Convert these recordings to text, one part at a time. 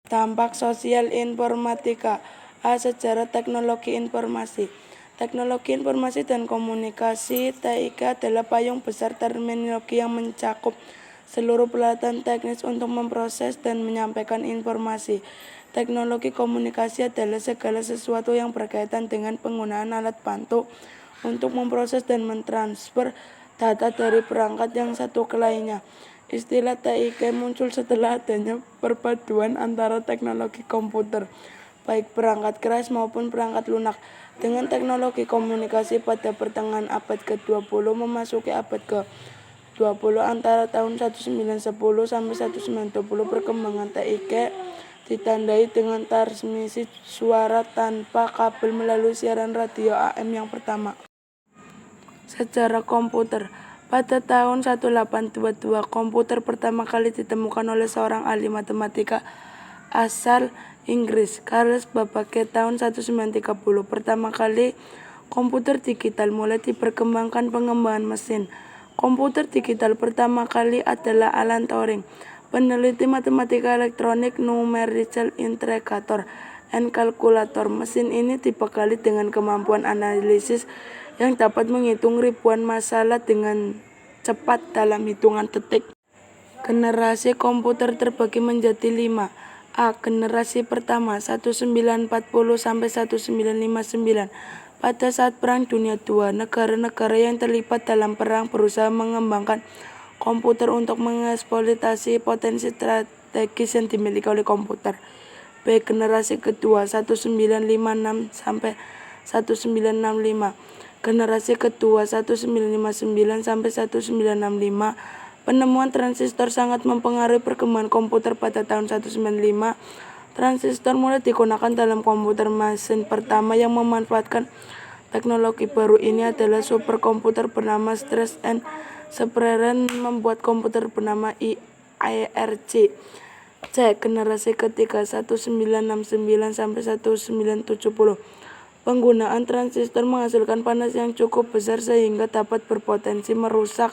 Dampak sosial informatika. Sejarah teknologi informasi. Teknologi informasi dan komunikasi (TIK) adalah payung besar terminologi yang mencakup seluruh peralatan teknis untuk memproses dan menyampaikan informasi. Teknologi komunikasi adalah segala sesuatu yang berkaitan dengan penggunaan alat bantu untuk memproses dan mentransfer data dari perangkat yang satu ke lainnya. Istilah TIK muncul setelah adanya perpaduan antara teknologi komputer, baik perangkat keras maupun perangkat lunak, dengan teknologi komunikasi pada pertengahan abad ke-20 memasuki abad ke-20. Antara tahun 1910 sampai 1920, perkembangan TIK ditandai dengan transmisi suara tanpa kabel melalui siaran radio AM yang pertama. Sejarah komputer. Pada tahun 1822, komputer pertama kali ditemukan oleh seorang ahli matematika asal Inggris, Charles Babbage. Tahun 1930, pertama kali komputer digital mulai diperkembangkan. Pengembangan mesin komputer digital pertama kali adalah Alan Turing, peneliti matematika elektronik, numerical integrator, and calculator. Mesin ini dibekali dengan kemampuan analisis yang dapat menghitung ribuan masalah dengan cepat dalam hitungan detik. Generasi komputer terbagi menjadi 5. Generasi pertama 1940 sampai 1959. Pada saat Perang Dunia II, negara-negara yang terlibat dalam perang berusaha mengembangkan komputer untuk mengeksploitasi potensi strategis yang dimiliki oleh komputer. Generasi kedua 1956 sampai 1965. Generasi kedua 1959 sampai 1965. Penemuan transistor sangat mempengaruhi perkembangan komputer. Pada tahun 1995, transistor mulai digunakan dalam komputer. Mesin pertama yang memanfaatkan teknologi baru ini adalah superkomputer bernama Stress and Spreading membuat komputer bernama IRC. Generasi ketiga 1969 sampai 1970. Penggunaan transistor menghasilkan panas yang cukup besar sehingga dapat berpotensi merusak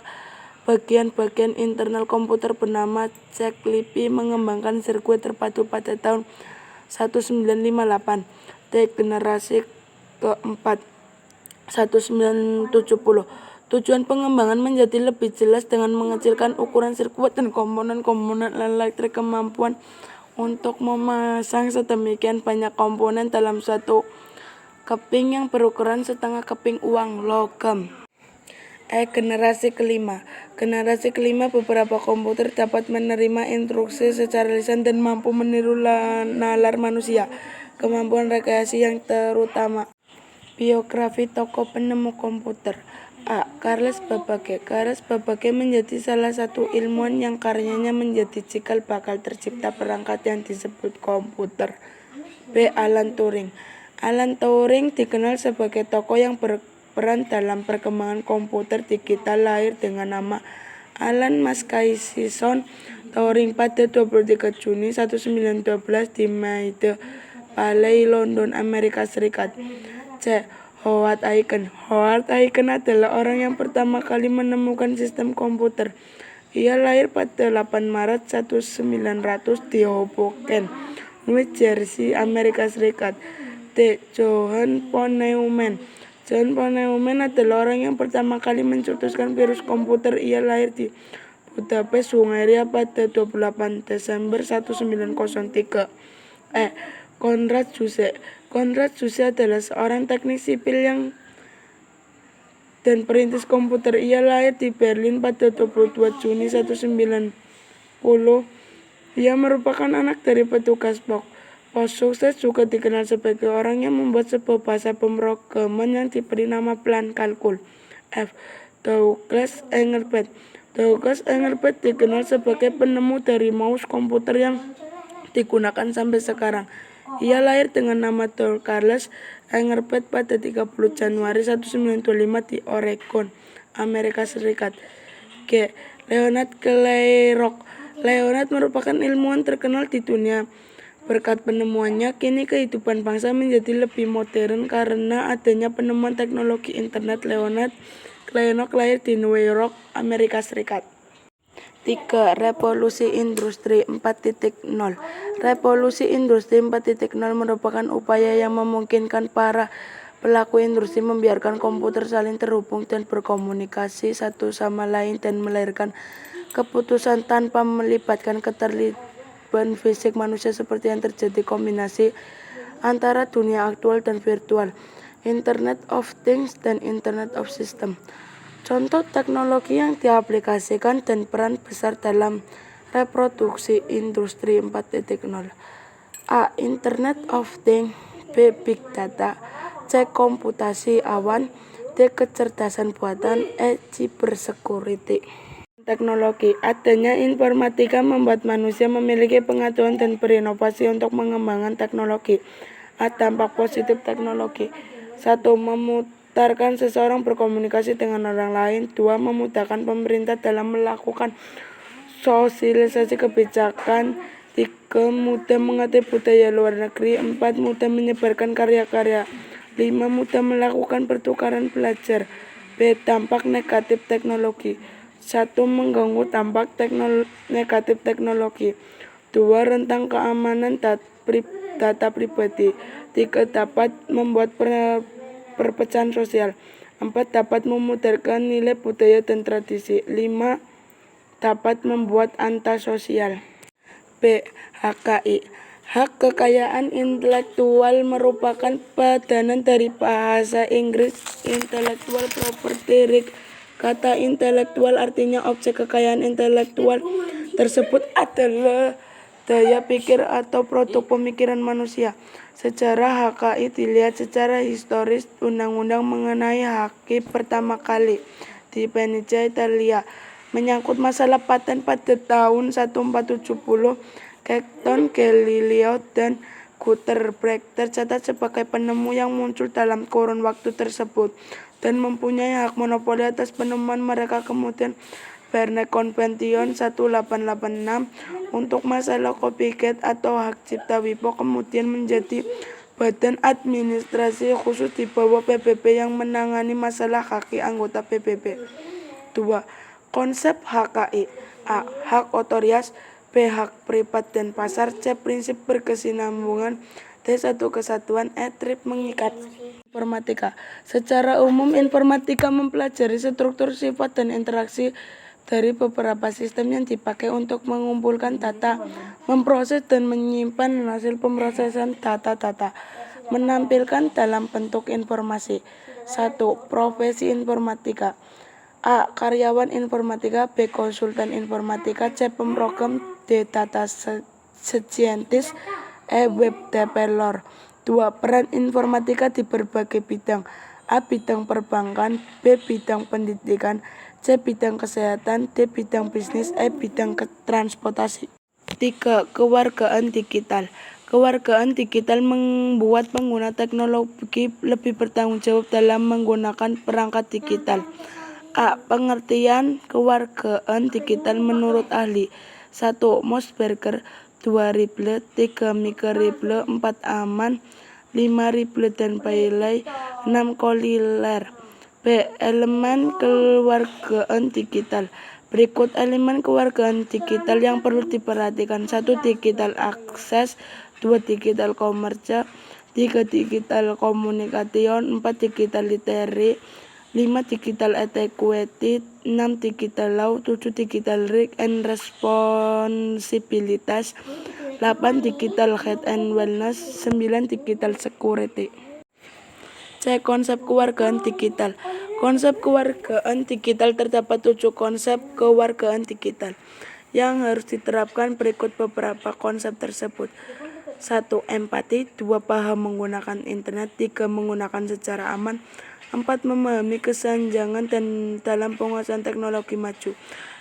bagian-bagian internal komputer bernama Jack Libbey mengembangkan sirkuit terpadu pada tahun 1958. Generasi keempat 1970. Tujuan pengembangan menjadi lebih jelas dengan mengecilkan ukuran sirkuit dan komponen-komponen elektrik. Kemampuan untuk memasang sedemikian banyak komponen dalam satu keping yang berukuran setengah keping uang logam. Generasi kelima. Generasi kelima, beberapa komputer dapat menerima instruksi secara lisan dan mampu meniru nalar manusia. Kemampuan rekayasa yang terutama. Biografi tokoh penemu komputer. Charles Babbage. Charles Babbage menjadi salah satu ilmuwan yang karyanya menjadi cikal bakal tercipta perangkat yang disebut komputer. Alan Turing. Alan Turing dikenal sebagai tokoh yang berperan dalam perkembangan komputer digital. Lahir dengan nama Alan Mackayson Turing pada 23 Juni 1912 di Meadow Valley, London, Amerika Serikat. Howard Aiken. Howard Aiken adalah orang yang pertama kali menemukan sistem komputer. Ia lahir pada 8 Maret 1900 di Hoboken, New Jersey, Amerika Serikat. John von Neumann. John von Neumann adalah orang yang pertama kali mencetuskan virus komputer. Ia lahir di Budapest, Hungaria pada 28 Desember 1903. Konrad Zuse. Konrad Zuse adalah seorang teknik sipil dan perintis komputer. Ia lahir di Berlin pada 22 Juni 1990. Ia merupakan anak dari petugas pos. Sukses juga dikenal sebagai orang yang membuat sebuah bahasa pemrograman yang diberi nama pelan kalkul. Douglas Engelbart. Douglas Engelbart dikenal sebagai penemu dari mouse komputer yang digunakan sampai sekarang. Ia lahir dengan nama Doug Charles Engelbart pada 30 Januari 1925 di Oregon, Amerika Serikat. Leonard Clairaut. Leonard merupakan ilmuwan terkenal di dunia. Berkat penemuannya, kini kehidupan bangsa menjadi lebih modern karena adanya penemuan teknologi internet. Leonard Clairaut lahir di New York, Amerika Serikat. 3. Revolusi Industri 4.0. Revolusi Industri 4.0 merupakan upaya yang memungkinkan para pelaku industri membiarkan komputer saling terhubung dan berkomunikasi satu sama lain dan melahirkan keputusan tanpa melibatkan keterlibatan fisik manusia seperti yang terjadi kombinasi antara dunia aktual dan virtual, Internet of Things dan Internet of Systems. Contoh teknologi yang diaplikasikan dan peran besar dalam reproduksi industri 4.0. A. Internet of Things. B. Big Data. C. Komputasi awan. D. Kecerdasan buatan. E. Cybersecurity. Teknologi. Adanya informatika membuat manusia memiliki pengetahuan dan berinovasi untuk mengembangkan teknologi. A. Dampak positif teknologi. 1. Memudarkan seseorang berkomunikasi dengan orang lain. 2. Memudahkan pemerintah dalam melakukan sosialisasi kebijakan. 3. Mudah mengerti budaya luar negeri. 4. Mudah menyebarkan karya-karya. 5. Mudah melakukan pertukaran belajar. B. Dampak negatif teknologi. 1. Mengganggu dampak negatif teknologi. 2. Rentang keamanan data pribadi. 3. Dapat membuat perpecahan sosial. 4. Dapat memudarkan nilai budaya dan tradisi. 5. Dapat membuat antisosial. B. HKI. Hak kekayaan intelektual merupakan padanan dari bahasa Inggris Intellectual Property Right. Kata intelektual artinya objek kekayaan intelektual tersebut adalah daya pikir atau produk pemikiran manusia. Sejarah HKI dilihat secara historis. Undang-undang mengenai HKI pertama kali di Venesia, Italia menyangkut masalah paten pada tahun 1470. Galileo Galileo dan Gutenberg tercatat sebagai penemu yang muncul dalam kurun waktu tersebut dan mempunyai hak monopoli atas penemuan mereka. Kemudian Berne Convention 1886 untuk masalah copyright atau hak cipta WIPO kemudian menjadi badan administrasi khusus di bawah PBB yang menangani masalah HKI anggota PBB. 2. Konsep HKI. A. Hak otoritas. B. Hak privat dan pasar. C. Prinsip berkesinambungan. D. Satu kesatuan. E. Trip mengikat. Informatika. Secara umum, informatika mempelajari struktur, sifat, dan interaksi dari beberapa sistem yang dipakai untuk mengumpulkan data, memproses dan menyimpan hasil pemrosesan data, menampilkan dalam bentuk informasi. 1. Profesi informatika. A. Karyawan informatika. B. Konsultan informatika. C. Pemrogram. D. Data scientist. E. Web developer. 2. Peran informatika di berbagai bidang. A. Bidang perbankan. B. Bidang pendidikan. C. Bidang kesehatan. D. Bidang bisnis. E. Bidang transportasi. 3. Kewargaan digital. Kewargaan digital membuat pengguna teknologi lebih bertanggung jawab dalam menggunakan perangkat digital. A. Pengertian kewargaan digital menurut ahli. 1. Mosberger. 2. Ripple. 3. Mika Ripple. 4. Aman. 5. Ripple dan Bailey. 6. Collier. B. Elemen kewargaan digital. Berikut elemen kewargaan digital yang perlu diperhatikan. 1. Digital access. 2. Digital commerce. 3. Digital communication. 4. Digital literacy. 5. Digital equity. 6. Digital law. 7. Digital risk and responsibilities. 8. Digital health and wellness. 9. Digital security. C. Konsep kewargaan digital. Konsep kewargaan digital terdapat 7 konsep kewargaan digital yang harus diterapkan. Berikut beberapa konsep tersebut. 1. Empati. 2. Paham menggunakan internet. 3. Menggunakan secara aman. 4. Memahami kesenjangan dan dalam penguasaan teknologi maju.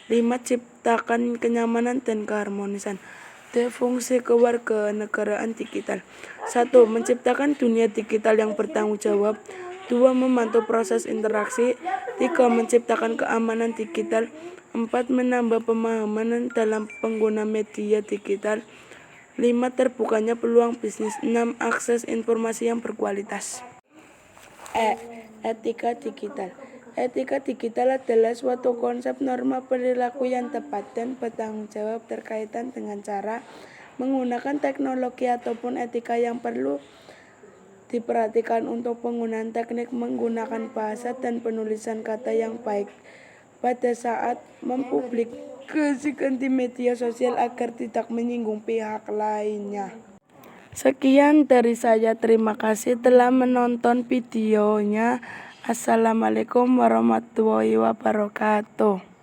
5. Ciptakan kenyamanan dan keharmonisan. D. Fungsi kewarganegaraan digital. 1. Menciptakan dunia digital yang bertanggung jawab. 2. Membantu proses interaksi. 3. Menciptakan keamanan digital. 4. Menambah pemahaman dalam pengguna media digital. 5. Terbukanya peluang bisnis. 6. Akses informasi yang berkualitas. E. Etika digital. Etika digital adalah suatu konsep norma perilaku yang tepat dan bertanggung jawab terkaitan dengan cara menggunakan teknologi ataupun etika yang perlu diperhatikan untuk penggunaan teknik menggunakan bahasa dan penulisan kata yang baik pada saat mempublikasikan di media sosial agar tidak menyinggung pihak lainnya. Sekian dari saya, terima kasih telah menonton videonya. Assalamualaikum warahmatullahi wabarakatuh.